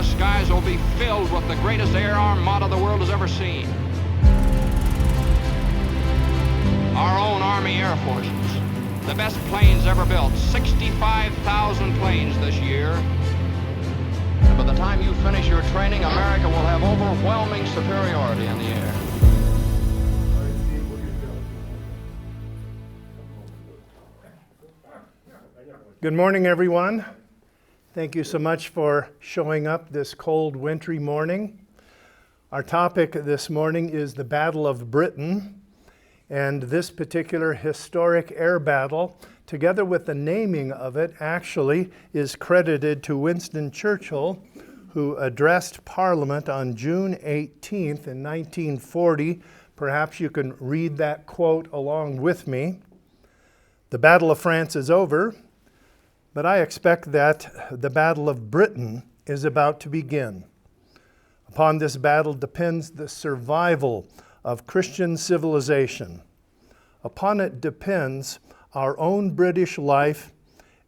skies will be filled with the greatest air armada the world has ever seen. Our own Army Air Forces, the best planes ever built, 65,000 planes this year. And by the time you finish your training, America will have overwhelming superiority in the air. Good morning, everyone. Thank you so much for showing up this cold, wintry morning. Our topic this morning is the Battle of Britain, and this particular historic air battle, together with the naming of it, actually is credited to Winston Churchill, who addressed Parliament on June 18th in 1940. Perhaps you can read that quote along with me. The Battle of France is over, but I expect that the Battle of Britain is about to begin. Upon this battle depends the survival of Christian civilization. Upon it depends our own British life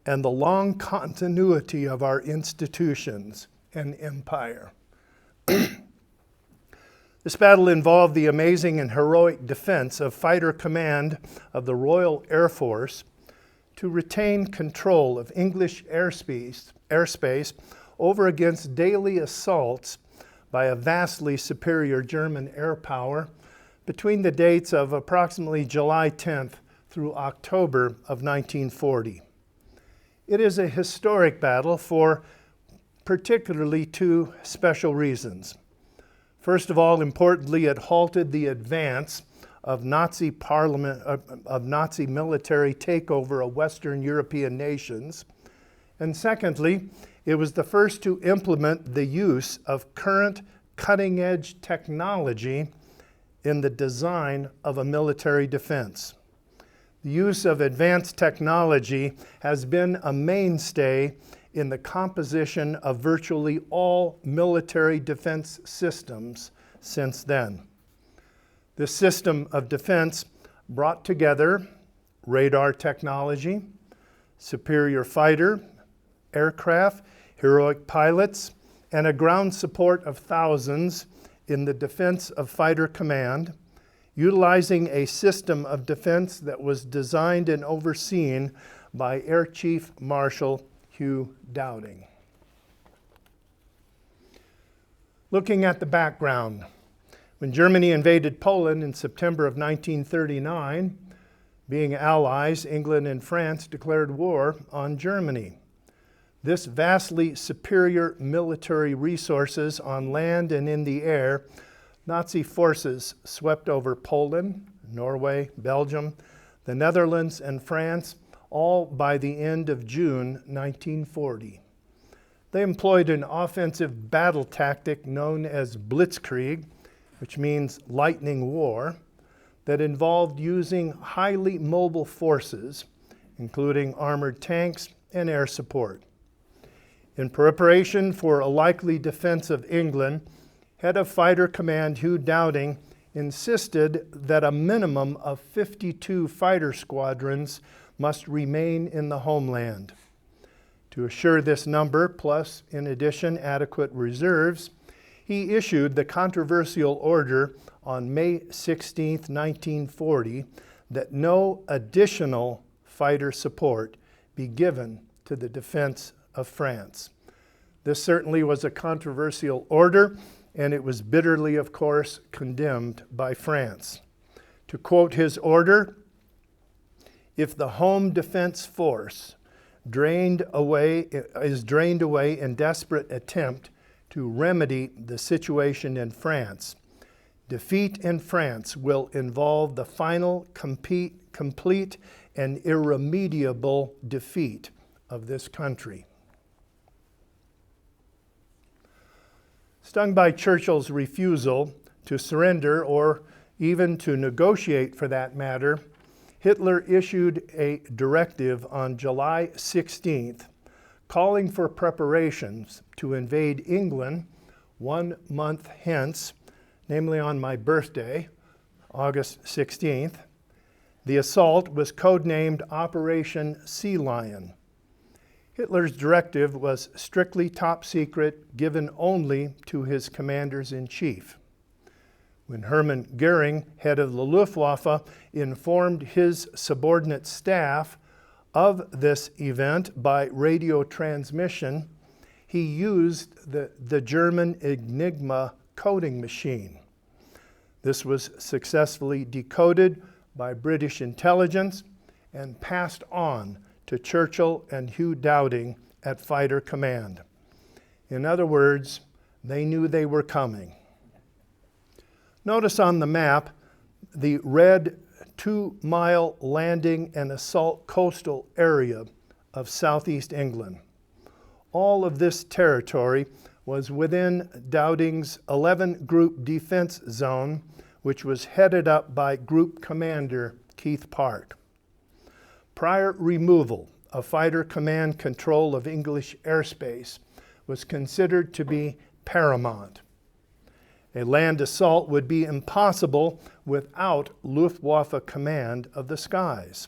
and the long continuity of our institutions and empire. This battle involved the amazing and heroic defense of Fighter Command of the Royal Air Force to retain control of English airspace over against daily assaults by a vastly superior German air power between the dates of approximately July 10th through October of 1940. It is a historic battle for particularly two special reasons. First of all, importantly, it halted the advance of Nazi military takeover of Western European nations. And secondly, it was the first to implement the use of current cutting-edge technology in the design of a military defense. The use of advanced technology has been a mainstay in the composition of virtually all military defense systems since then. This system of defense brought together radar technology, superior fighter, aircraft, heroic pilots, and a ground support of thousands in the defense of Fighter Command, utilizing a system of defense that was designed and overseen by Air Chief Marshal Hugh Dowding. Looking at the background, when Germany invaded Poland in September of 1939, being allies, England and France declared war on Germany. This vastly superior military resources on land and in the air, Nazi forces swept over Poland, Norway, Belgium, the Netherlands, and France, all by the end of June 1940. They employed an offensive battle tactic known as Blitzkrieg, which means lightning war, that involved using highly mobile forces, including armored tanks and air support. In preparation for a likely defense of England, Head of Fighter Command Hugh Dowding insisted that a minimum of 52 fighter squadrons must remain in the homeland. To assure this number, plus in addition adequate reserves, he issued the controversial order on May 16, 1940, that no additional fighter support be given to the defense of France. This certainly was a controversial order, and it was bitterly, of course, condemned by France. To quote his order, "If the home defense force is drained away in desperate attempt to remedy the situation in France, defeat in France will involve the final, complete, and irremediable defeat of this country." Stung by Churchill's refusal to surrender, or even to negotiate for that matter, Hitler issued a directive on July 16th calling for preparations to invade England 1 month hence, namely on my birthday, August 16th. The assault was codenamed Operation Sea Lion. Hitler's directive was strictly top secret, given only to his commanders-in-chief. When Hermann Goering, head of the Luftwaffe, informed his subordinate staff of this event by radio transmission, he used the German Enigma coding machine. This was successfully decoded by British intelligence and passed on to Churchill and Hugh Dowding at Fighter Command. In other words, they knew they were coming. Notice on the map the red 2-mile landing and assault coastal area of southeast England. All of this territory was within Dowding's 11-group defense zone, which was headed up by Group Commander Keith Park. Prior removal of Fighter Command control of English airspace was considered to be paramount. A land assault would be impossible without Luftwaffe command of the skies.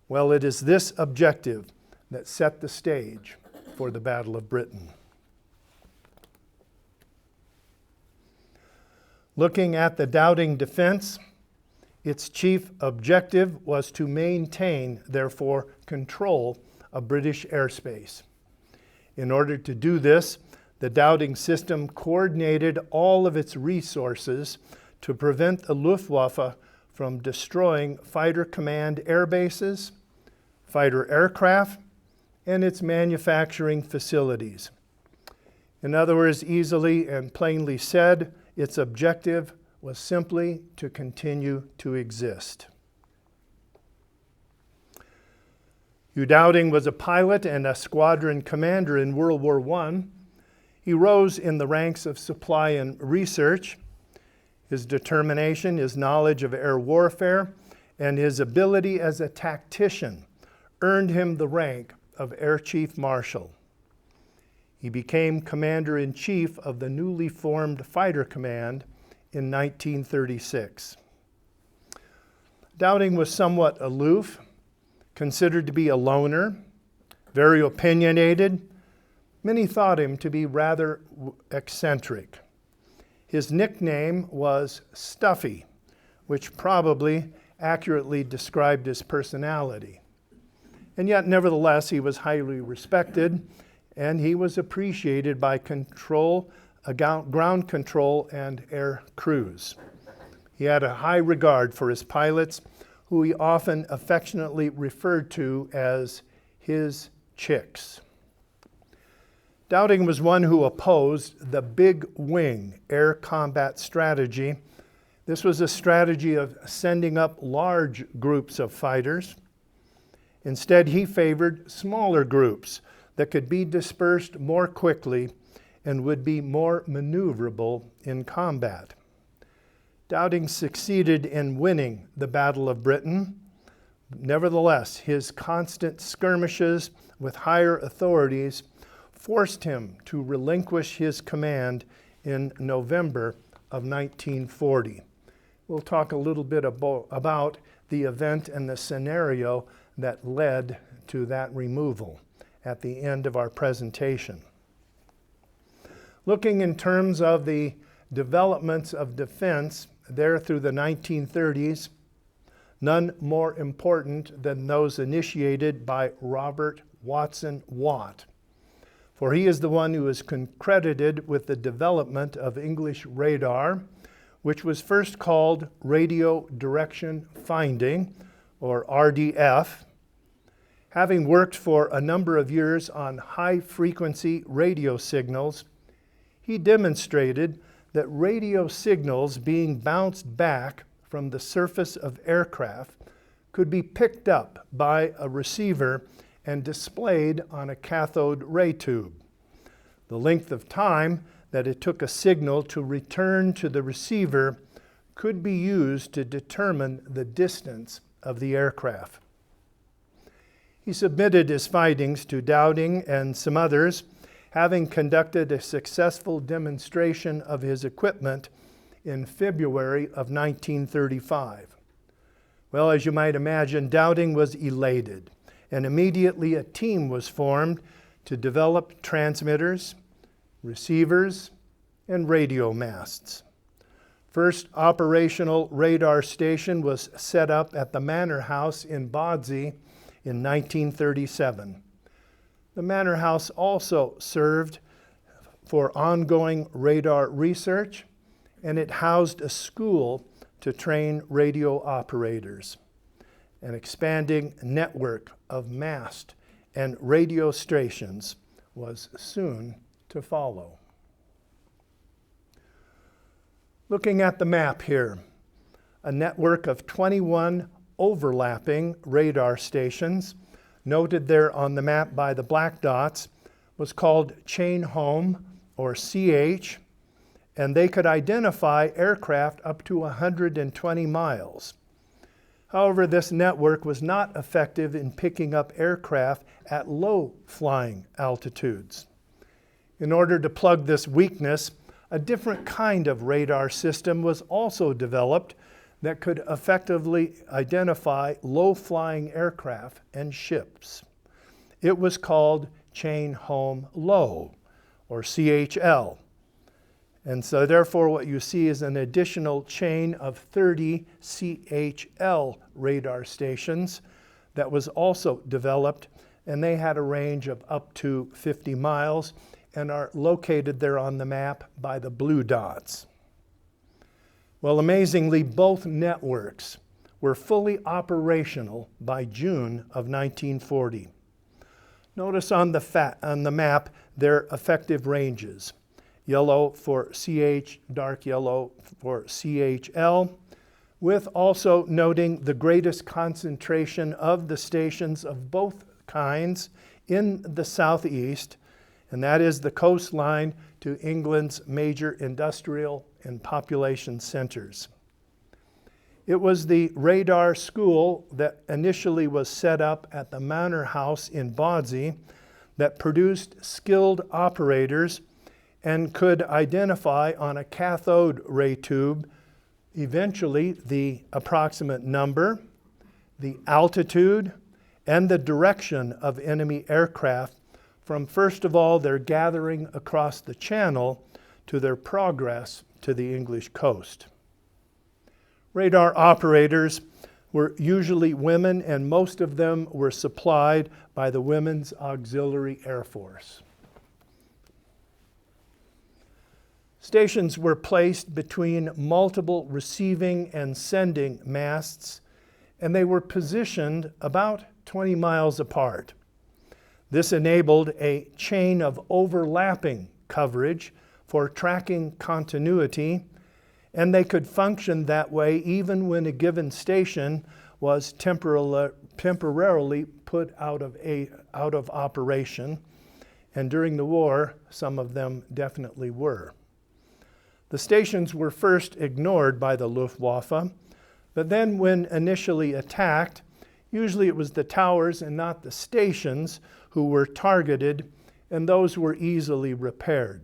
Well, it is this objective that set the stage for the Battle of Britain. Looking at the Dowding defense, its chief objective was to maintain, therefore, control of British airspace. In order to do this, the Dowding system coordinated all of its resources to prevent the Luftwaffe from destroying Fighter Command air bases, fighter aircraft, and its manufacturing facilities. In other words, easily and plainly said, its objective was simply to continue to exist. Hugh Dowding was a pilot and a squadron commander in World War I. He rose in the ranks of supply and research. His determination, his knowledge of air warfare, and his ability as a tactician earned him the rank of Air Chief Marshal. He became Commander-in-Chief of the newly formed Fighter Command in 1936. Dowding was somewhat aloof, considered to be a loner, very opinionated. Many thought him to be rather eccentric. His nickname was Stuffy, which probably accurately described his personality. And yet, nevertheless, he was highly respected, and he was appreciated by ground control and air crews. He had a high regard for his pilots, who he often affectionately referred to as his chicks. Dowding was one who opposed the big wing air combat strategy. This was a strategy of sending up large groups of fighters. Instead, he favored smaller groups that could be dispersed more quickly and would be more maneuverable in combat. Dowding succeeded in winning the Battle of Britain. Nevertheless, his constant skirmishes with higher authorities forced him to relinquish his command in November of 1940. We'll talk a little bit about the event and the scenario that led to that removal at the end of our presentation. Looking in terms of the developments of defense there through the 1930s, none more important than those initiated by Robert Watson Watt, for he is the one who is credited with the development of English radar, which was first called radio direction finding, or RDF. Having worked for a number of years on high-frequency radio signals, he demonstrated that radio signals being bounced back from the surface of aircraft could be picked up by a receiver and displayed on a cathode ray tube. The length of time that it took a signal to return to the receiver could be used to determine the distance of the aircraft. He submitted his findings to Dowding and some others, having conducted a successful demonstration of his equipment in February of 1935. Well, as you might imagine, Dowding was elated, and immediately a team was formed to develop transmitters, receivers, and radio masts. First operational radar station was set up at the Manor House in Bodsey in 1937. The Manor House also served for ongoing radar research, and it housed a school to train radio operators. An expanding network of mast and radio stations was soon to follow. Looking at the map here, a network of 21 overlapping radar stations, noted there on the map by the black dots, was called chain home, or CH, and they could identify aircraft up to 120 miles. However, this network was not effective in picking up aircraft at low flying altitudes. In order to plug this weakness, a different kind of radar system was also developed that could effectively identify low-flying aircraft and ships. It was called chain home low, or CHL. And so therefore what you see is an additional chain of 30 CHL radar stations that was also developed, and they had a range of up to 50 miles and are located there on the map by the blue dots. Well, amazingly, both networks were fully operational by June of 1940. Notice on the map their effective ranges. Yellow for CH, dark yellow for CHL, with also noting the greatest concentration of the stations of both kinds in the southeast, and that is the coastline to England's major industrial and population centers. It was the radar school that initially was set up at the Manor House in Bodsey that produced skilled operators and could identify on a cathode ray tube eventually the approximate number, the altitude, and the direction of enemy aircraft from, first of all, their gathering across the channel to their progress to the English coast. Radar operators were usually women, and most of them were supplied by the Women's Auxiliary Air Force. Stations were placed between multiple receiving and sending masts, and they were positioned about 20 miles apart. This enabled a chain of overlapping coverage for tracking continuity, and they could function that way even when a given station was temporarily put out of operation, and during the war, some of them definitely were. The stations were first ignored by the Luftwaffe, but then when initially attacked, usually it was the towers and not the stations who were targeted, and those were easily repaired.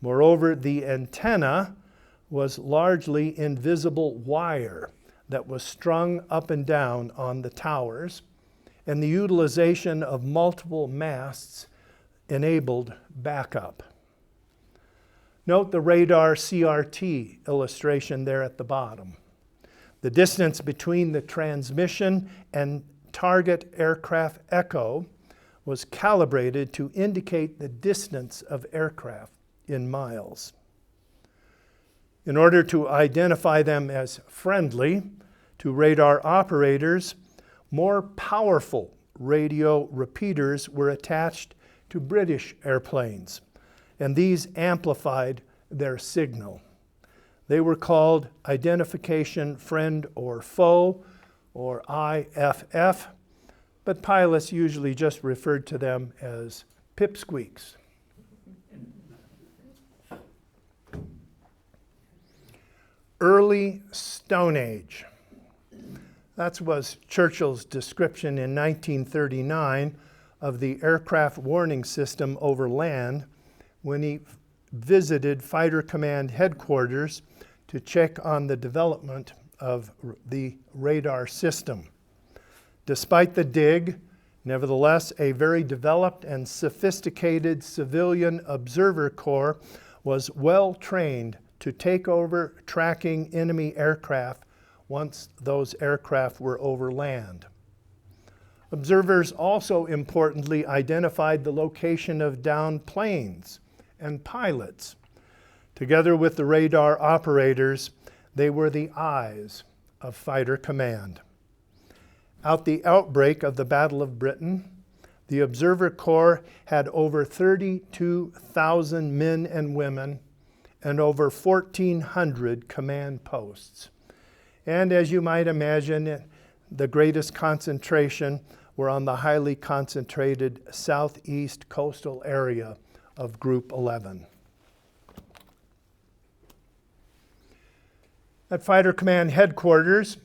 Moreover, the antenna was largely invisible wire that was strung up and down on the towers, and the utilization of multiple masts enabled backup. Note the radar CRT illustration there at the bottom. The distance between the transmission and target aircraft echo was calibrated to indicate the distance of aircraft in miles. In order to identify them as friendly to radar operators, more powerful radio repeaters were attached to British airplanes, and these amplified their signal. They were called Identification Friend or Foe, or IFF, but pilots usually just referred to them as pipsqueaks. Early Stone Age. That was Churchill's description in 1939 of the aircraft warning system over land when he visited Fighter Command headquarters to check on the development of the radar system. Despite the dig, Nevertheless, a very developed and sophisticated civilian observer corps was well trained to take over tracking enemy aircraft once those aircraft were over land. Observers also importantly identified the location of downed planes and pilots. Together with the radar operators, they were the eyes of Fighter Command. At the outbreak of the Battle of Britain, the Observer Corps had over 32,000 men and women and over 1,400 command posts. And as you might imagine, the greatest concentration were on the highly concentrated southeast coastal area of Group 11. At Fighter Command headquarters,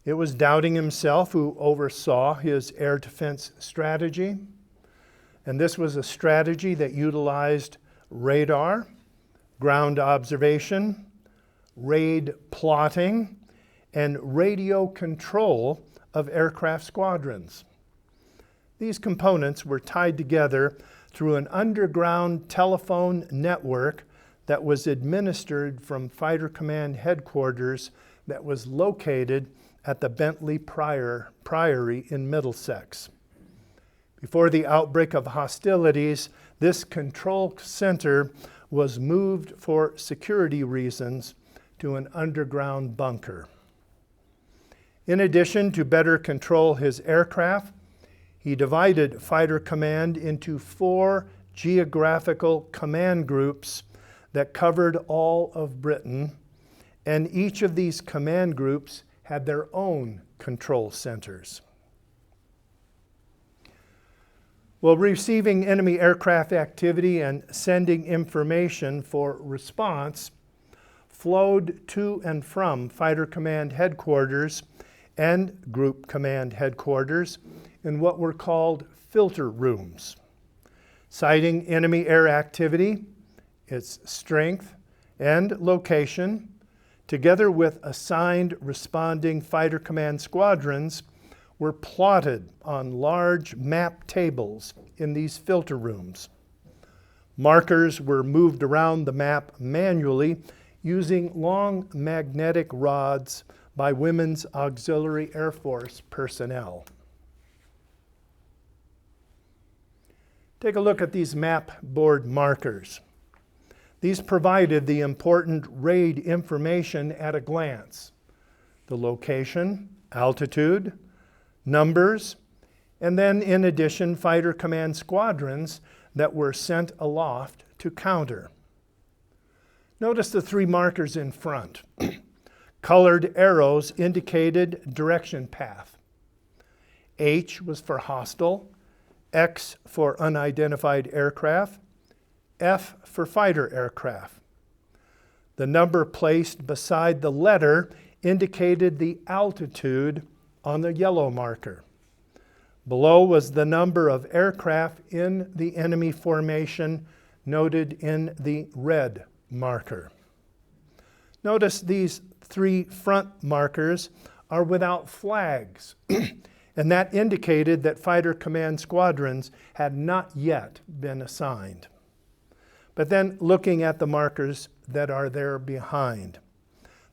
it was Dowding himself who oversaw his air defense strategy. And this was a strategy that utilized radar, ground observation, raid plotting, and radio control of aircraft squadrons. These components were tied together through an underground telephone network that was administered from Fighter Command headquarters that was located at the Bentley Priory in Middlesex. Before the outbreak of hostilities, this control center was moved for security reasons to an underground bunker. In addition to better control his aircraft, he divided Fighter Command into 4 geographical command groups that covered all of Britain, and each of these command groups had their own control centers. While receiving enemy aircraft activity and sending information for response flowed to and from Fighter Command headquarters and Group Command headquarters in what were called filter rooms, citing enemy air activity, its strength and location, together with assigned responding Fighter Command squadrons, were plotted on large map tables in these filter rooms. Markers were moved around the map manually using long magnetic rods by Women's Auxiliary Air Force personnel. Take a look at these map board markers. These provided the important raid information at a glance: the location, altitude, numbers, and then in addition, Fighter Command squadrons that were sent aloft to counter. Notice the 3 markers in front. Colored arrows indicated direction path. H was for hostile, X for unidentified aircraft, F for fighter aircraft. The number placed beside the letter indicated the altitude on the yellow marker. Below was the number of aircraft in the enemy formation noted in the red marker. Notice these 3 front markers are without flags, and that indicated that Fighter Command squadrons had not yet been assigned. But then looking at the markers that are there behind,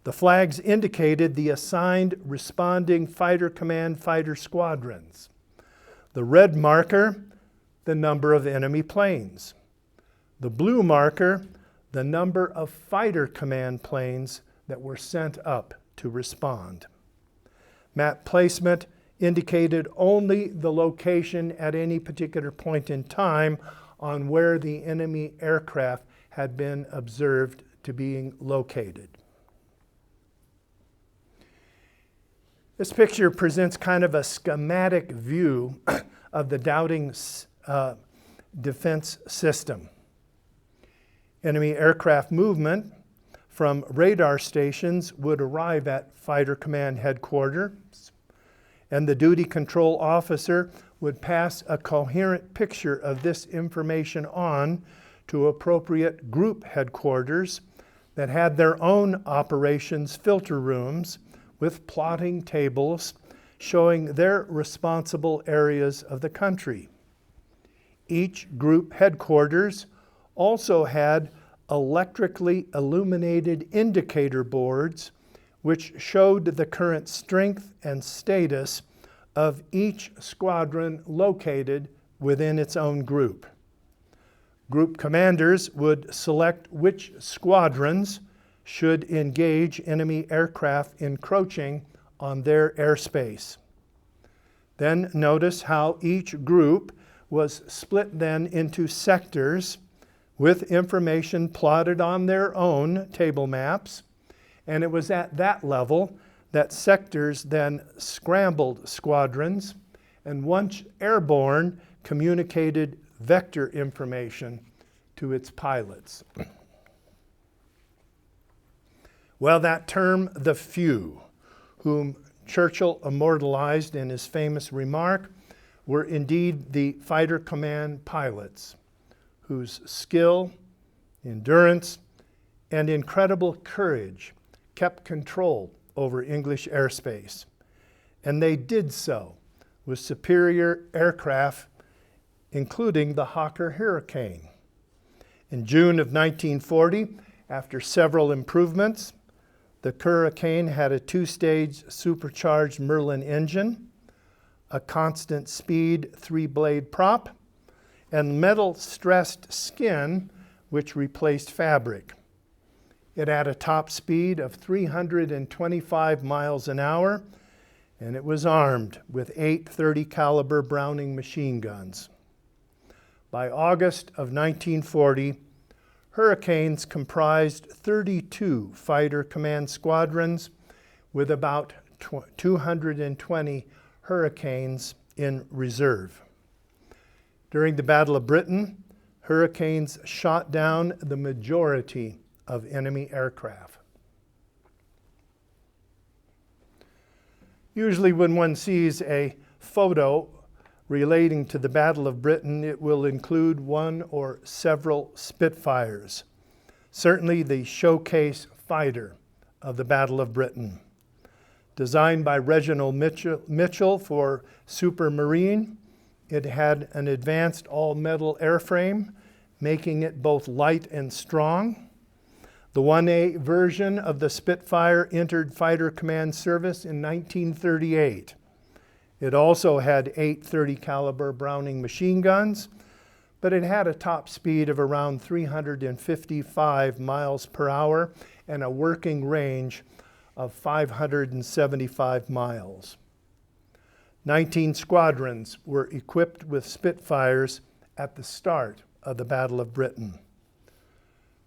the flags indicated the assigned responding Fighter Command fighter squadrons. The red marker, the number of enemy planes. The blue marker, the number of Fighter Command planes that were sent up to respond. Map placement indicated only the location at any particular point in time on where the enemy aircraft had been observed to being located. This picture presents kind of a schematic view of the Dowding defense system. Enemy aircraft movement from radar stations would arrive at Fighter Command headquarters, and the duty control officer would pass a coherent picture of this information on to appropriate group headquarters that had their own operations filter rooms with plotting tables showing their responsible areas of the country. Each group headquarters also had electrically illuminated indicator boards which showed the current strength and status of each squadron located within its own group. Group commanders would select which squadrons should engage enemy aircraft encroaching on their airspace. Then notice how each group was split then into sectors with information plotted on their own table maps, and it was at that level that sectors then scrambled squadrons, and once airborne, communicated vector information to its pilots. Well, that term, the few, whom Churchill immortalized in his famous remark, were indeed the fighter command pilots, whose skill, endurance, and incredible courage kept control over English airspace. And they did so with superior aircraft, including the Hawker Hurricane. In June of 1940, after several improvements, the Hurricane had a two-stage supercharged Merlin engine, a constant speed 3-blade prop, and metal-stressed skin which replaced fabric. It had a top speed of 325 miles an hour, and it was armed with 8 .30 caliber Browning machine guns. By August of 1940, Hurricanes comprised 32 fighter command squadrons with about 220 Hurricanes in reserve. During the Battle of Britain, Hurricanes shot down the majority of enemy aircraft. Usually when one sees a photo relating to the Battle of Britain, it will include one or several Spitfires, certainly the showcase fighter of the Battle of Britain. Designed by Reginald Mitchell for Supermarine, it had an advanced all-metal airframe, making it both light and strong. The 1A version of the Spitfire entered fighter command service in 1938. It also had 8 .30 caliber Browning machine guns, but it had a top speed of around 355 miles per hour and a working range of 575 miles. 19 squadrons were equipped with Spitfires at the start of the Battle of Britain.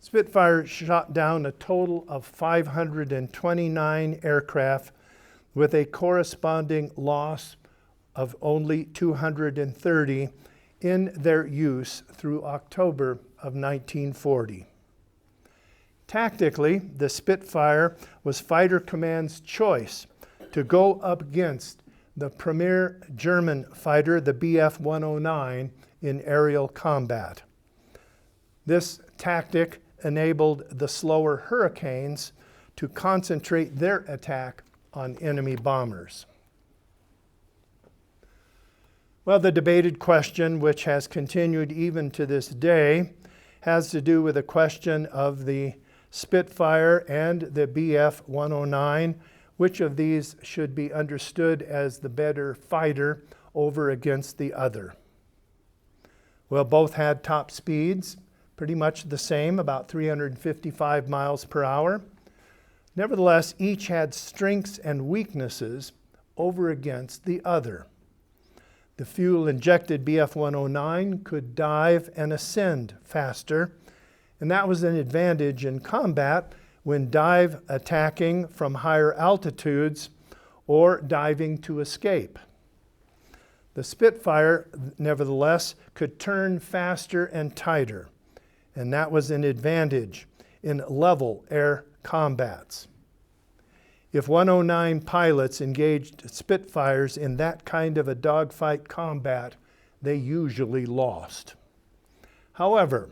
Spitfire shot down a total of 529 aircraft with a corresponding loss of only 230 in their use through October of 1940. Tactically, the Spitfire was Fighter Command's choice to go up against the premier German fighter, the Bf 109, in aerial combat. This tactic enabled the slower Hurricanes to concentrate their attack on enemy bombers. Well, the debated question, which has continued even to this day, has to do with the question of the Spitfire and the Bf 109. Which of these should be understood as the better fighter over against the other? Well, both had top speeds, pretty much the same, about 355 miles per hour. Nevertheless, each had strengths and weaknesses over against the other. The fuel-injected Bf 109 could dive and ascend faster, and that was an advantage in combat when dive attacking from higher altitudes or diving to escape. The Spitfire, nevertheless, could turn faster and tighter, and that was an advantage in level air combats. If 109 pilots engaged Spitfires in that kind of a dogfight combat, they usually lost. However,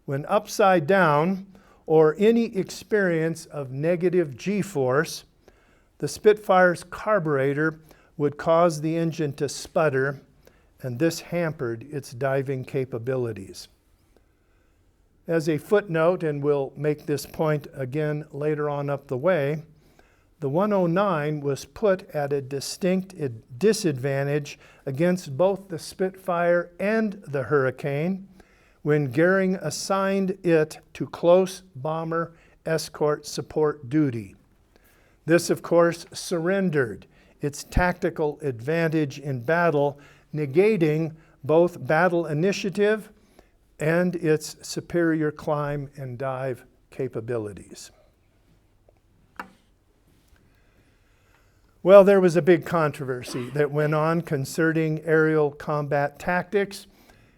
when upside down or any experience of negative G-force, the Spitfire's carburetor would cause the engine to sputter, and this hampered its diving capabilities. As a footnote, and we'll make this point again later on up the way, the 109 was put at a distinct disadvantage against both the Spitfire and the Hurricane when Goering assigned it to close bomber escort support duty. This, of course, surrendered its tactical advantage in battle, negating both battle initiative and its superior climb and dive capabilities. Well, there was a big controversy that went on concerning aerial combat tactics,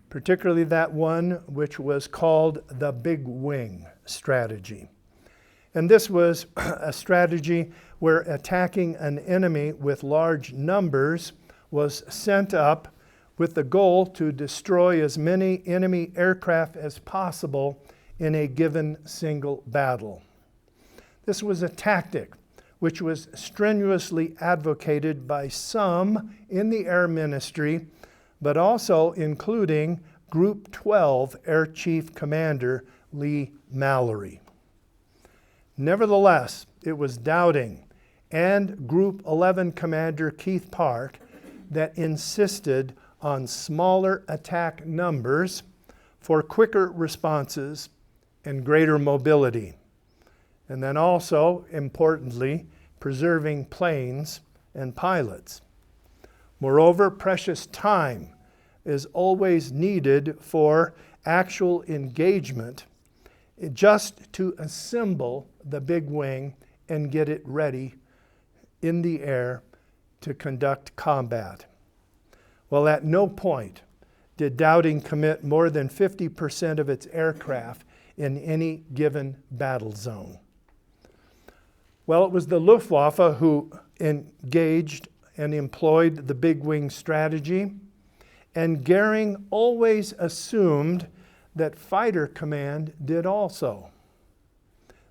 particularly that one which was called the big wing strategy. And this was a strategy where attacking an enemy with large numbers was sent up with the goal to destroy as many enemy aircraft as possible in a given single battle. This was a tactic which was strenuously advocated by some in the Air Ministry, but also including Group 12 Air Chief Commander Lee Mallory. Nevertheless, it was Dowding and Group 11 Commander Keith Park that insisted on smaller attack numbers for quicker responses and greater mobility. And then also, importantly, preserving planes and pilots. Moreover, precious time is always needed for actual engagement just to assemble the big wing and get it ready in the air to conduct combat. Well, at no point did Dowding commit more than 50% of its aircraft in any given battle zone. Well, it was the Luftwaffe who engaged and employed the big wing strategy, and Goering always assumed that Fighter Command did also.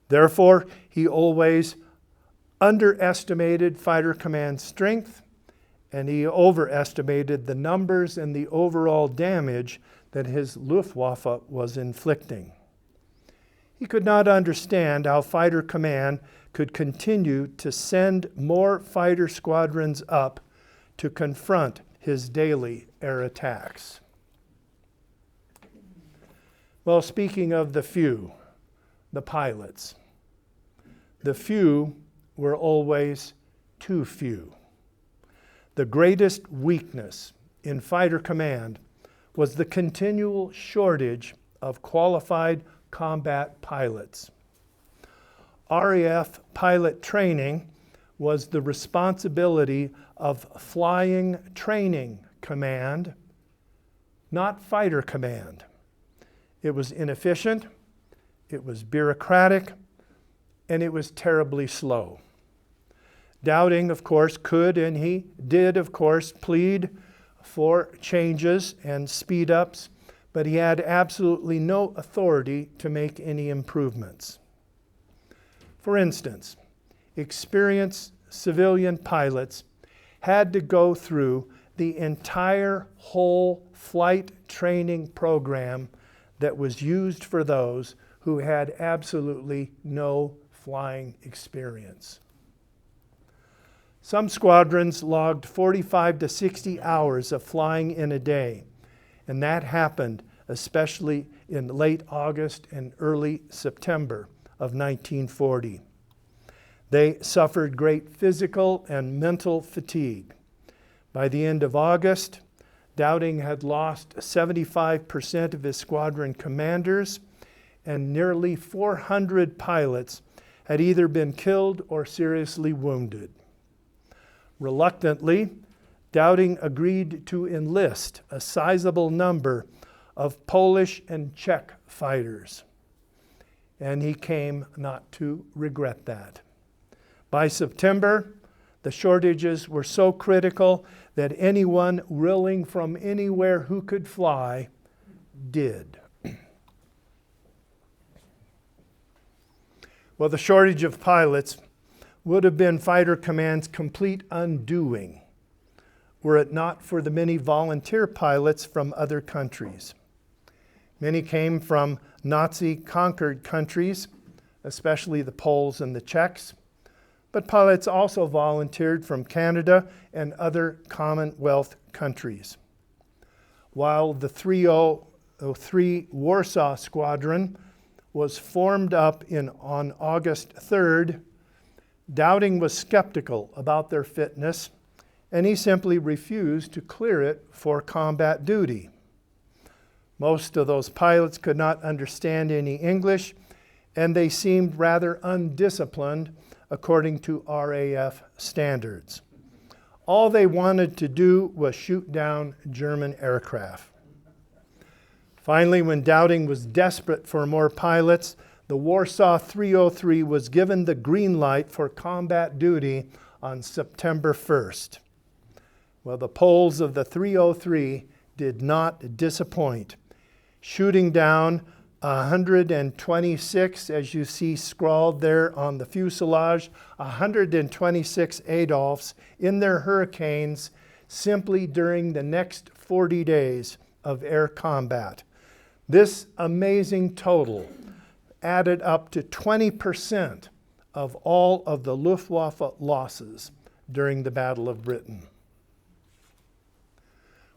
Therefore, he always underestimated Fighter Command's strength, and he overestimated the numbers and the overall damage that his Luftwaffe was inflicting. He could not understand how Fighter Command could continue to send more fighter squadrons up to confront his daily air attacks. Well, speaking of the few, the pilots, the few were always too few. The greatest weakness in Fighter Command was the continual shortage of qualified combat pilots. RAF pilot training was the responsibility of Flying Training Command, not Fighter Command. It was inefficient, it was bureaucratic, and it was terribly slow. Dowding, of course, could, and he did, of course, plead for changes and speed-ups, but he had absolutely no authority to make any improvements. For instance, experienced civilian pilots had to go through the entire whole flight training program that was used for those who had absolutely no flying experience. Some squadrons logged 45 to 60 hours of flying in a day, and that happened especially in late August and early September of 1940. They suffered great physical and mental fatigue. By the end of August, Dowding had lost 75% of his squadron commanders, and nearly 400 pilots had either been killed or seriously wounded. Reluctantly, Dowding agreed to enlist a sizable number of Polish and Czech fighters, and he came not to regret that. By September, the shortages were so critical that anyone willing from anywhere who could fly did. Well, the shortage of pilots would have been Fighter Command's complete undoing were it not for the many volunteer pilots from other countries. Many came from Nazi-conquered countries, especially the Poles and the Czechs, but pilots also volunteered from Canada and other Commonwealth countries. While the 303 Warsaw Squadron was formed up on August 3rd, Dowding was skeptical about their fitness, and he simply refused to clear it for combat duty. Most of those pilots could not understand any English, and they seemed rather undisciplined according to RAF standards. All they wanted to do was shoot down German aircraft. Finally, when Dowding was desperate for more pilots, the Warsaw 303 was given the green light for combat duty on September 1st. Well, the Poles of the 303 did not disappoint, shooting down 126, as you see scrawled there on the fuselage, 126 Adolphs in their Hurricanes simply during the next 40 days of air combat. This amazing total added up to 20% of all of the Luftwaffe losses during the Battle of Britain.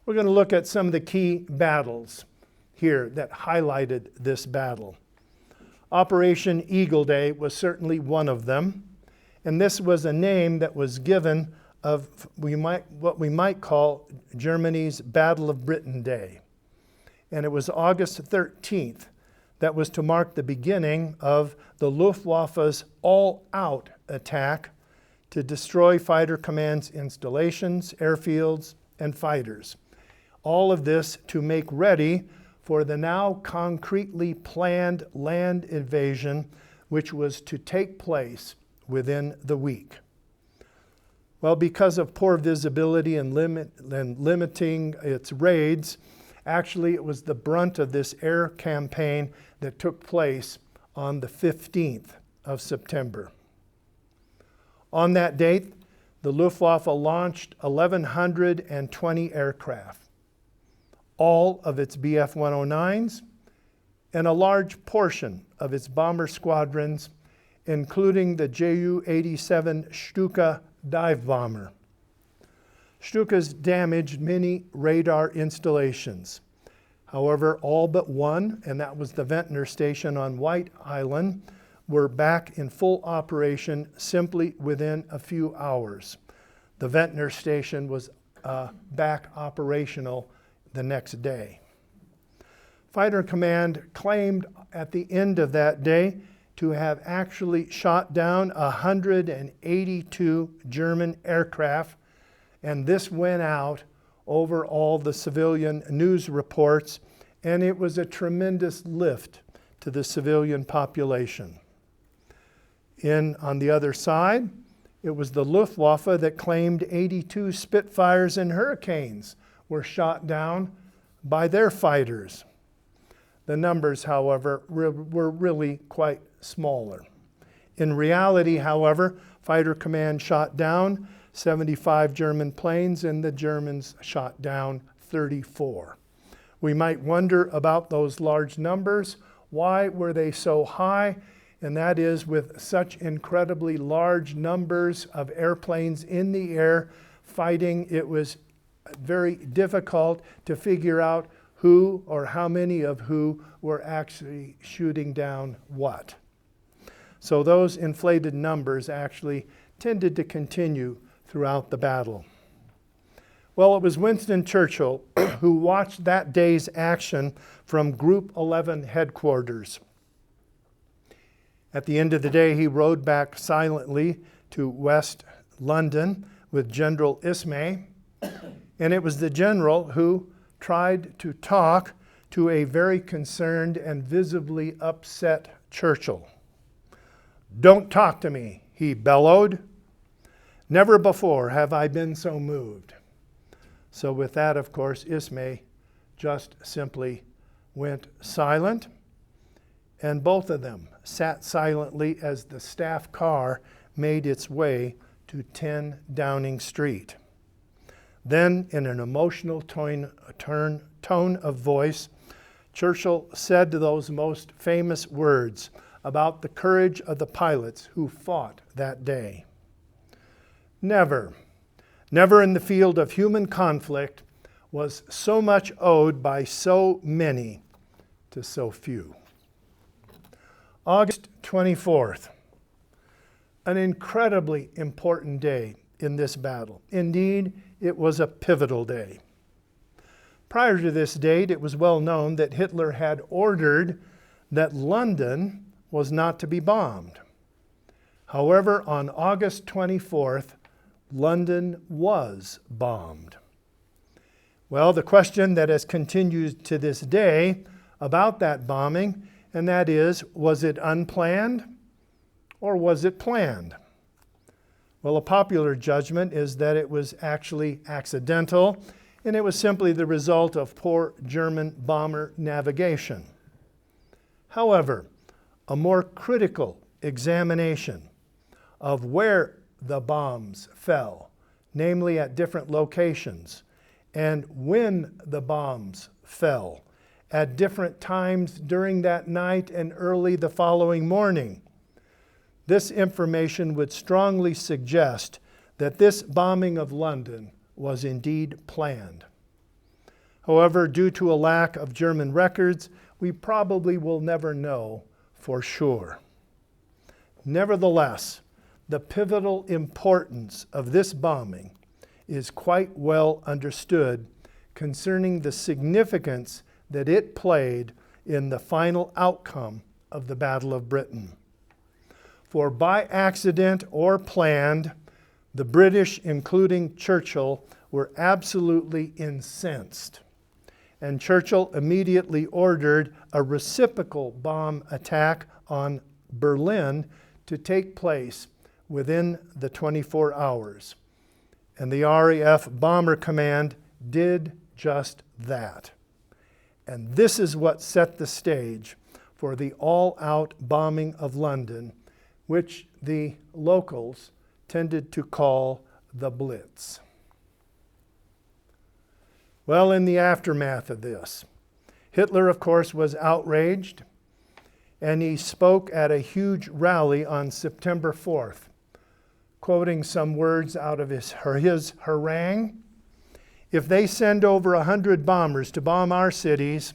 We're going to look at some of the key battles here that highlighted this battle. Operation Eagle Day was certainly one of them, and this was a name that was given of what we might call Germany's Battle of Britain Day. And it was August 13th that was to mark the beginning of the Luftwaffe's all-out attack to destroy Fighter Command's installations, airfields, and fighters. All of this to make ready for the now concretely planned land invasion, which was to take place within the week. Well, because of poor visibility and limiting its raids, actually it was the brunt of this air campaign that took place on the 15th of September. On that date, the Luftwaffe launched 1,120 aircraft, all of its Bf-109s, and a large portion of its bomber squadrons, including the Ju-87 Stuka dive bomber. Stukas damaged many radar installations. However, all but one, and that was the Ventnor Station on White Island, were back in full operation simply within a few hours. The Ventnor Station was back operational the next day. Fighter Command claimed at the end of that day to have actually shot down 182 German aircraft, and this went out over all the civilian news reports, and it was a tremendous lift to the civilian population. On the other side, it was the Luftwaffe that claimed 82 Spitfires and Hurricanes were shot down by their fighters. The numbers, however, were really quite smaller. In reality, however, Fighter Command shot down 75 German planes, and the Germans shot down 34. We might wonder about those large numbers. Why were they so high? And that is, with such incredibly large numbers of airplanes in the air fighting, it was very difficult to figure out who or how many of who were actually shooting down what. So those inflated numbers actually tended to continue throughout the battle. Well, it was Winston Churchill who watched that day's action from Group 11 headquarters. At the end of the day, he rode back silently to West London with General Ismay, and it was the general who tried to talk to a very concerned and visibly upset Churchill. "Don't talk to me," he bellowed. "Never before have I been so moved." So with that, of course, Ismay just simply went silent, and both of them sat silently as the staff car made its way to 10 Downing Street. Then, in an emotional tone of voice, Churchill said those most famous words about the courage of the pilots who fought that day. Never, never in the field of human conflict was so much owed by so many to so few. August 24th, an incredibly important day in this battle. Indeed, it was a pivotal day. Prior to this date, it was well known that Hitler had ordered that London was not to be bombed. However, on August 24th, London was bombed. Well, the question that has continued to this day about that bombing, and that is, was it unplanned or was it planned? Well, a popular judgment is that it was actually accidental, and it was simply the result of poor German bomber navigation. However, a more critical examination of where the bombs fell, namely at different locations, and when the bombs fell, at different times during that night and early the following morning. This information would strongly suggest that this bombing of London was indeed planned. However, due to a lack of German records, we probably will never know for sure. Nevertheless, the pivotal importance of this bombing is quite well understood concerning the significance that it played in the final outcome of the Battle of Britain. For by accident or planned, the British, including Churchill, were absolutely incensed. And Churchill immediately ordered a reciprocal bomb attack on Berlin to take place within the 24 hours. And the RAF Bomber Command did just that. And this is what set the stage for the all-out bombing of London, which the locals tended to call the Blitz. Well, in the aftermath of this, Hitler, of course, was outraged, and he spoke at a huge rally on September 4th, quoting some words out of his harangue. If they send over 100 bombers to bomb our cities,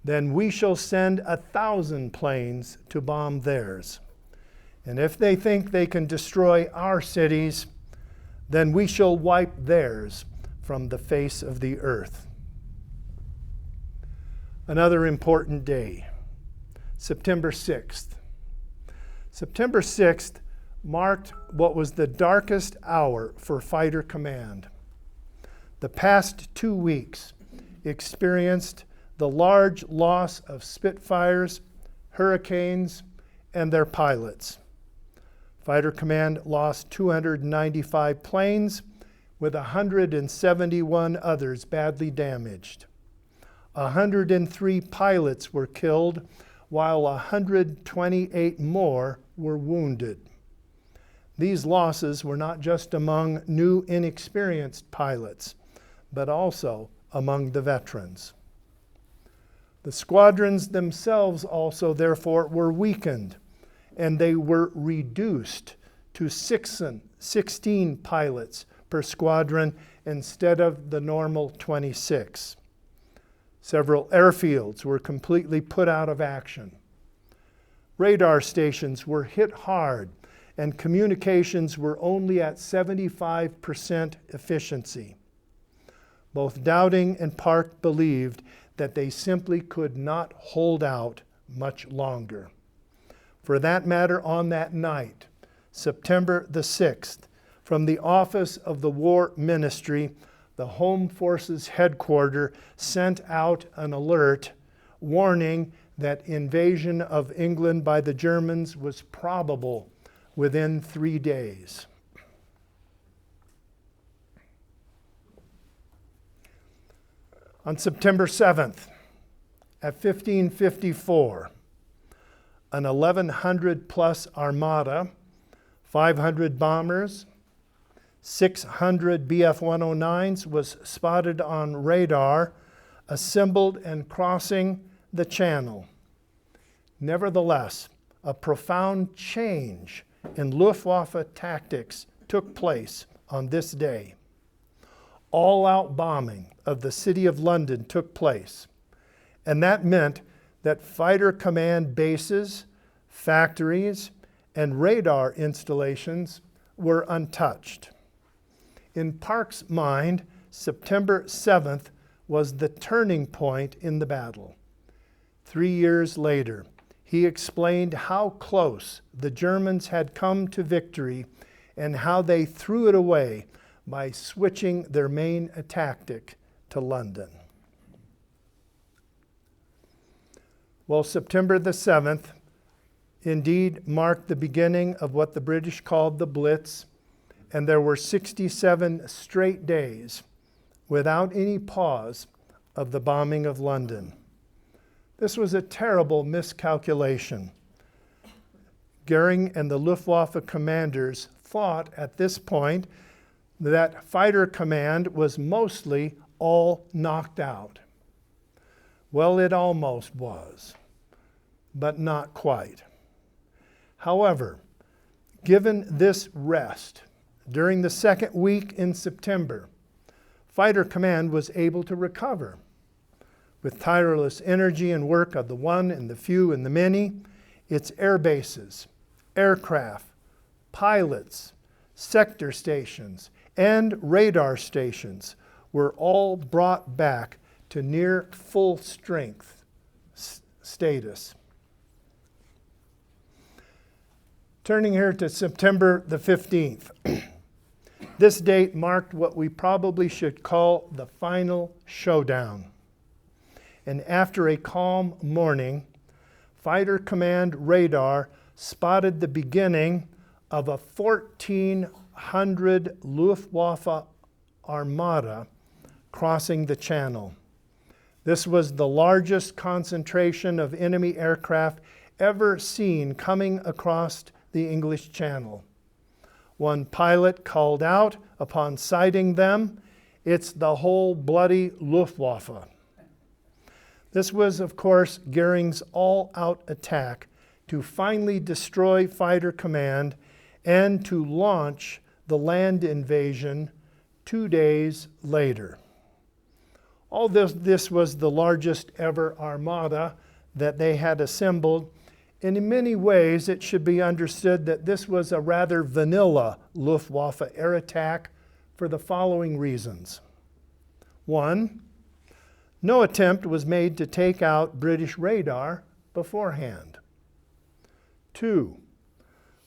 then we shall send 1,000 planes to bomb theirs. And if they think they can destroy our cities, then we shall wipe theirs from the face of the earth. Another important day, September 6th. September 6th marked what was the darkest hour for Fighter Command. The past 2 weeks experienced the large loss of Spitfires, Hurricanes, and their pilots. Fighter Command lost 295 planes, with 171 others badly damaged. 103 pilots were killed, while 128 more were wounded. These losses were not just among new, inexperienced pilots, but also among the veterans. The squadrons themselves also, therefore, were weakened, and they were reduced to 16 pilots per squadron instead of the normal 26. Several airfields were completely put out of action. Radar stations were hit hard, and communications were only at 75% efficiency. Both Dowding and Park believed that they simply could not hold out much longer. For that matter, on that night, September the 6th, from the Office of the War Ministry, the Home Forces Headquarters sent out an alert warning that invasion of England by the Germans was probable within 3 days. On September 7th, at 1554, an 1,100-plus armada, 500 bombers, 600 Bf-109s was spotted on radar, assembled and crossing the channel. Nevertheless, a profound change in Luftwaffe tactics took place on this day. All-out bombing of the city of London took place, and that meant that fighter command bases, factories, and radar installations were untouched. In Park's mind, September 7th was the turning point in the battle. 3 years later, he explained how close the Germans had come to victory and how they threw it away by switching their main tactic to London. Well, September the 7th indeed marked the beginning of what the British called the Blitz, and there were 67 straight days without any pause of the bombing of London. This was a terrible miscalculation. Goering and the Luftwaffe commanders thought at this point that fighter command was mostly all knocked out. Well, it almost was, but not quite. However, given this rest, during the second week in September, fighter command was able to recover. With tireless energy and work of the one and the few and the many, its air bases, aircraft, pilots, sector stations, and radar stations were all brought back to near full strength status. Turning here to September the 15th. This date marked what we probably should call the final showdown. And after a calm morning, Fighter Command radar spotted the beginning of a 1,400 Luftwaffe armada crossing the channel. This was the largest concentration of enemy aircraft ever seen coming across the English Channel. One pilot called out upon sighting them, "It's the whole bloody Luftwaffe." This was, of course, Goering's all-out attack to finally destroy fighter command and to launch the land invasion 2 days later. All this was the largest ever armada that they had assembled, and in many ways it should be understood that this was a rather vanilla Luftwaffe air attack for the following reasons. 1, no attempt was made to take out British radar beforehand. 2,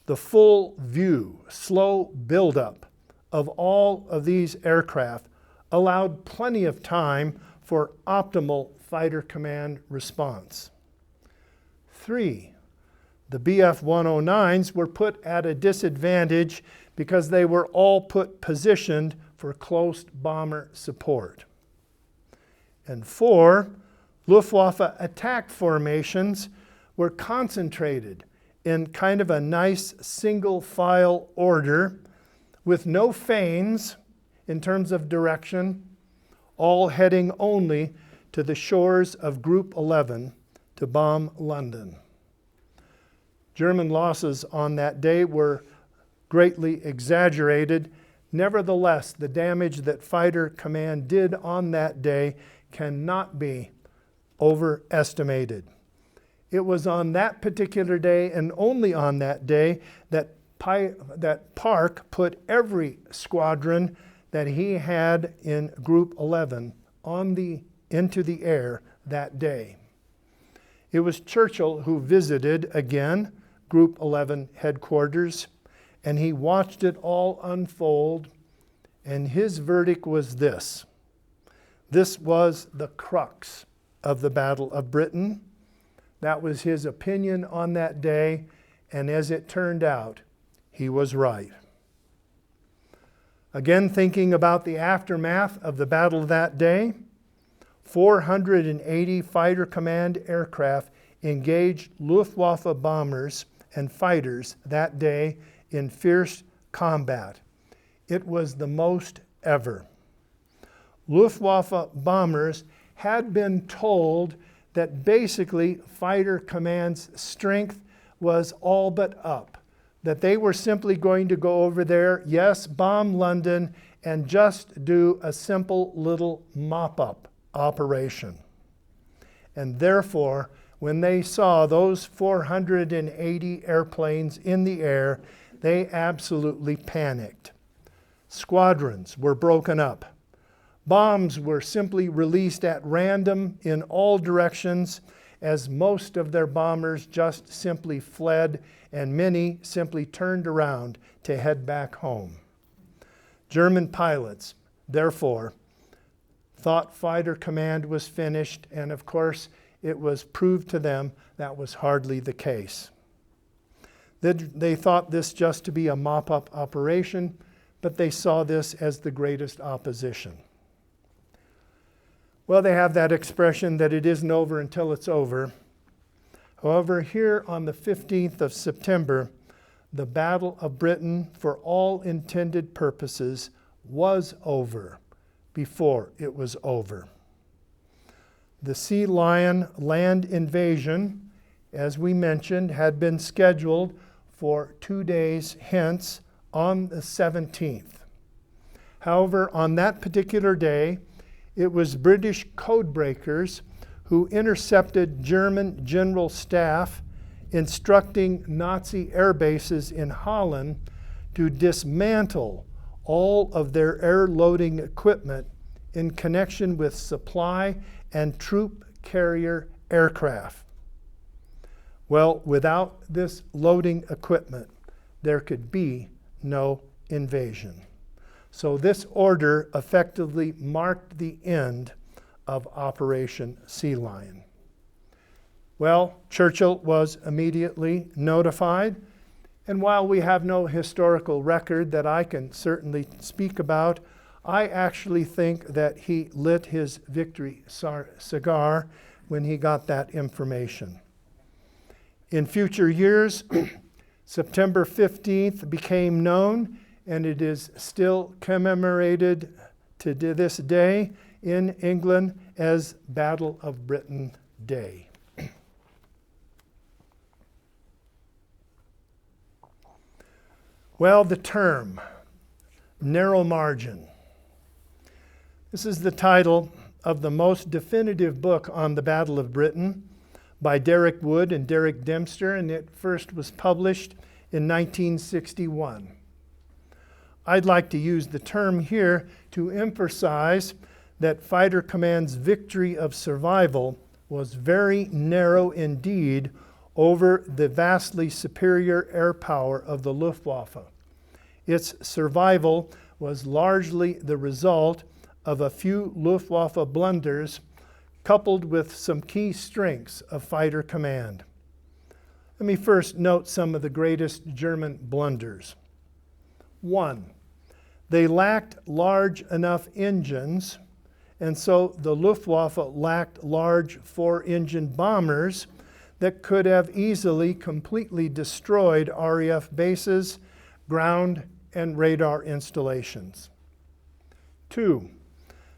the full view, slow buildup of all of these aircraft allowed plenty of time for optimal fighter command response. 3, the Bf-109s were put at a disadvantage because they were all positioned for close bomber support. And 4, Luftwaffe attack formations were concentrated in kind of a nice single file order with no feigns in terms of direction, all heading only to the shores of Group 11 to bomb London. German losses on that day were greatly exaggerated. Nevertheless, the damage that fighter command did on that day cannot be overestimated. It was on that particular day and only on that day that Park put every squadron that he had in Group 11 into the air that day. It was Churchill who visited again Group 11 headquarters, and he watched it all unfold, and his verdict was this. This was the crux of the Battle of Britain. That was his opinion on that day, and as it turned out, he was right. Again, thinking about the aftermath of the battle that day, 480 fighter command aircraft engaged Luftwaffe bombers and fighters that day in fierce combat. it was the most ever. Luftwaffe bombers had been told that basically Fighter Command's strength was all but up, that they were simply going to go over there, yes, bomb London, and just do a simple little mop-up operation. And therefore, when they saw those 480 airplanes in the air, they absolutely panicked. Squadrons were broken up. Bombs were simply released at random in all directions, as most of their bombers just simply fled and many simply turned around to head back home. German pilots, therefore, thought Fighter Command was finished, and of course it was proved to them that was hardly the case. They thought this just to be a mop-up operation, but they saw this as the greatest opposition. Well, they have that expression that it isn't over until it's over. However, here on the 15th of September, the Battle of Britain, for all intended purposes, was over before it was over. The Sea Lion land invasion, as we mentioned, had been scheduled for 2 days hence on the 17th. However, on that particular day, it was British codebreakers who intercepted German general staff instructing Nazi air bases in Holland to dismantle all of their air loading equipment in connection with supply and troop carrier aircraft. Well, without this loading equipment, there could be no invasion. So this order effectively marked the end of Operation Sea Lion. Well, Churchill was immediately notified, and while we have no historical record that I can certainly speak about, I actually think that he lit his victory cigar when he got that information. In future years, September 15th became known, and it is still commemorated to this day in England as Battle of Britain Day. Well, the term, narrow margin. This is the title of the most definitive book on the Battle of Britain by Derek Wood and Derek Dempster, and it first was published in 1961. I'd like to use the term here to emphasize that Fighter Command's victory of survival was very narrow indeed over the vastly superior air power of the Luftwaffe. Its survival was largely the result of a few Luftwaffe blunders coupled with some key strengths of Fighter Command. Let me first note some of the greatest German blunders. 1, they lacked large enough engines, and so the Luftwaffe lacked large 4-engine bombers that could have easily completely destroyed RAF bases, ground, and radar installations. 2,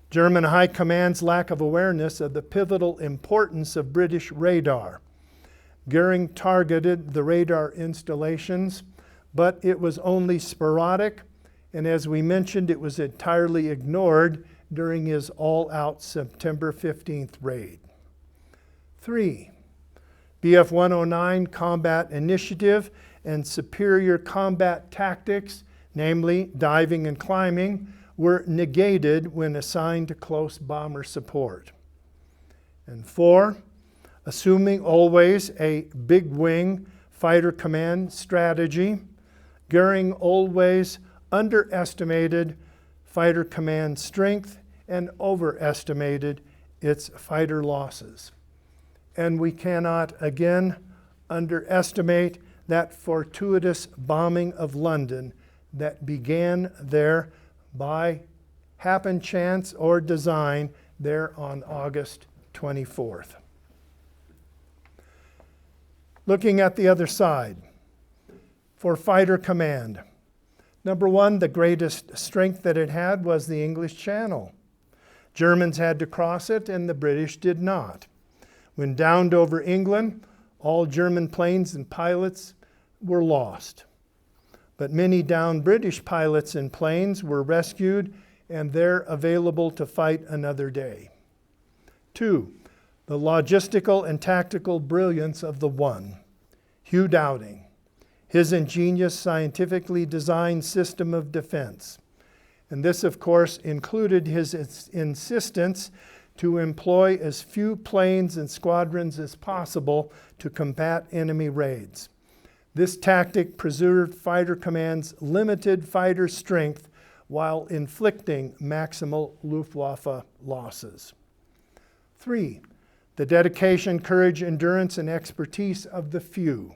German High Command's lack of awareness of the pivotal importance of British radar. Goering targeted the radar installations, but it was only sporadic, and as we mentioned, it was entirely ignored during his all-out September 15th raid. 3, BF 109 combat initiative and superior combat tactics, namely diving and climbing, were negated when assigned to close bomber support. And 4, assuming always a big wing Fighter Command strategy, Goering always underestimated Fighter Command strength and overestimated its fighter losses. And we cannot again underestimate that fortuitous bombing of London that began there by happen chance or design there on August 24th. Looking at the other side, for Fighter Command, Number one, the greatest strength that it had was the English Channel. Germans had to cross it and the British did not. When downed over England, all German planes and pilots were lost. But many downed British pilots and planes were rescued and they're available to fight another day. 2, the logistical and tactical brilliance of the one, Hugh Dowding. His ingenious, scientifically designed system of defense. And this, of course, included his insistence to employ as few planes and squadrons as possible to combat enemy raids. This tactic preserved Fighter Command's limited fighter strength while inflicting maximal Luftwaffe losses. 3, the dedication, courage, endurance, and expertise of the few.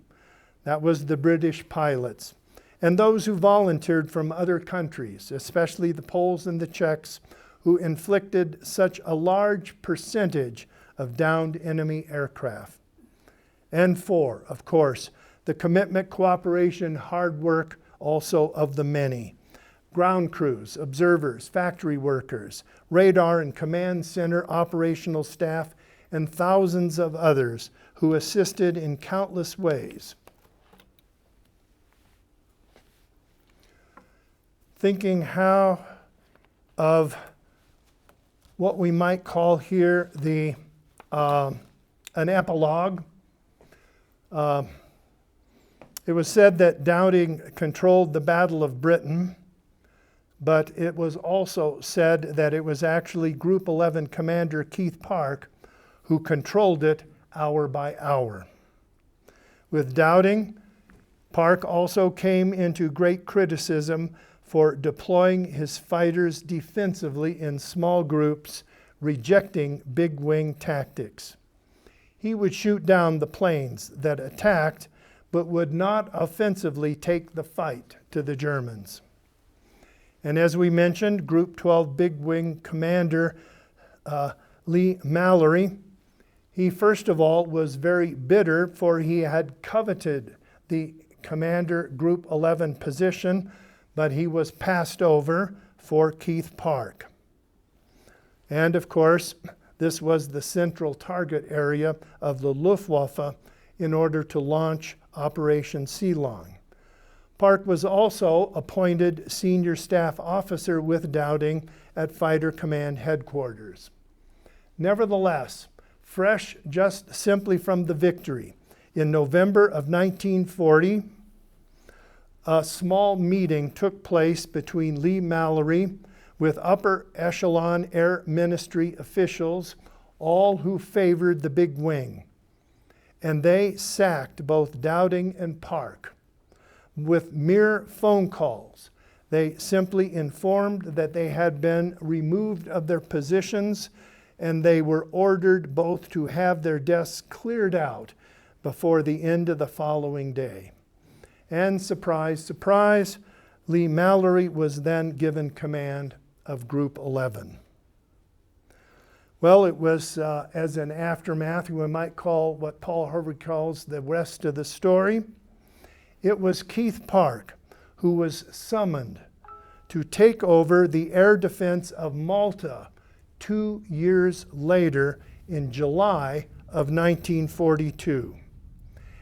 That was the British pilots. And those who volunteered from other countries, especially the Poles and the Czechs, who inflicted such a large percentage of downed enemy aircraft. And 4, of course, the commitment, cooperation, hard work also of the many. Ground crews, observers, factory workers, radar and command center operational staff, and thousands of others who assisted in countless ways. Thinking how of what we might call here the an epilogue. It was said that Dowding controlled the Battle of Britain, but it was also said that it was actually Group 11 Commander Keith Park who controlled it hour by hour. With Dowding, Park also came into great criticism for deploying his fighters defensively in small groups, rejecting big wing tactics. He would shoot down the planes that attacked, but would not offensively take the fight to the Germans. And as we mentioned, Group 12 Big Wing Commander Lee Mallory, he first of all was very bitter, for he had coveted the Commander Group 11 position, but he was passed over for Keith Park. And of course, this was the central target area of the Luftwaffe in order to launch Operation Sealong. Park was also appointed senior staff officer with Dowding at Fighter Command Headquarters. Nevertheless, fresh just simply from the victory, in November of 1940, a small meeting took place between Lee Mallory with upper echelon Air Ministry officials, all who favored the big wing. And they sacked both Dowding and Park. With mere phone calls, they simply informed that they had been removed of their positions, and they were ordered both to have their desks cleared out before the end of the following day. And surprise, surprise, Lee Mallory was then given command of Group 11. Well, it was as an aftermath, we might call what Paul Harvard calls the rest of the story. It was Keith Park who was summoned to take over the air defense of Malta 2 years later in July of 1942.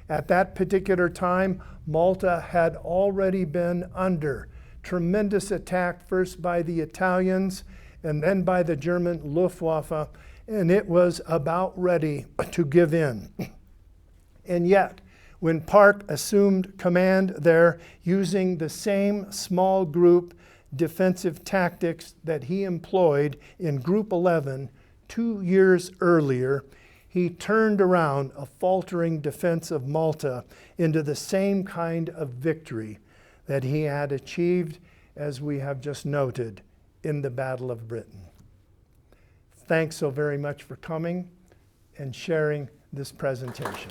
At that particular time, Malta had already been under tremendous attack, first by the Italians and then by the German Luftwaffe, and it was about ready to give in. And yet, when Park assumed command there, using the same small group defensive tactics that he employed in Group 11 2 years earlier, he turned around a faltering defense of Malta into the same kind of victory that he had achieved, as we have just noted, in the Battle of Britain. Thanks so very much for coming and sharing this presentation.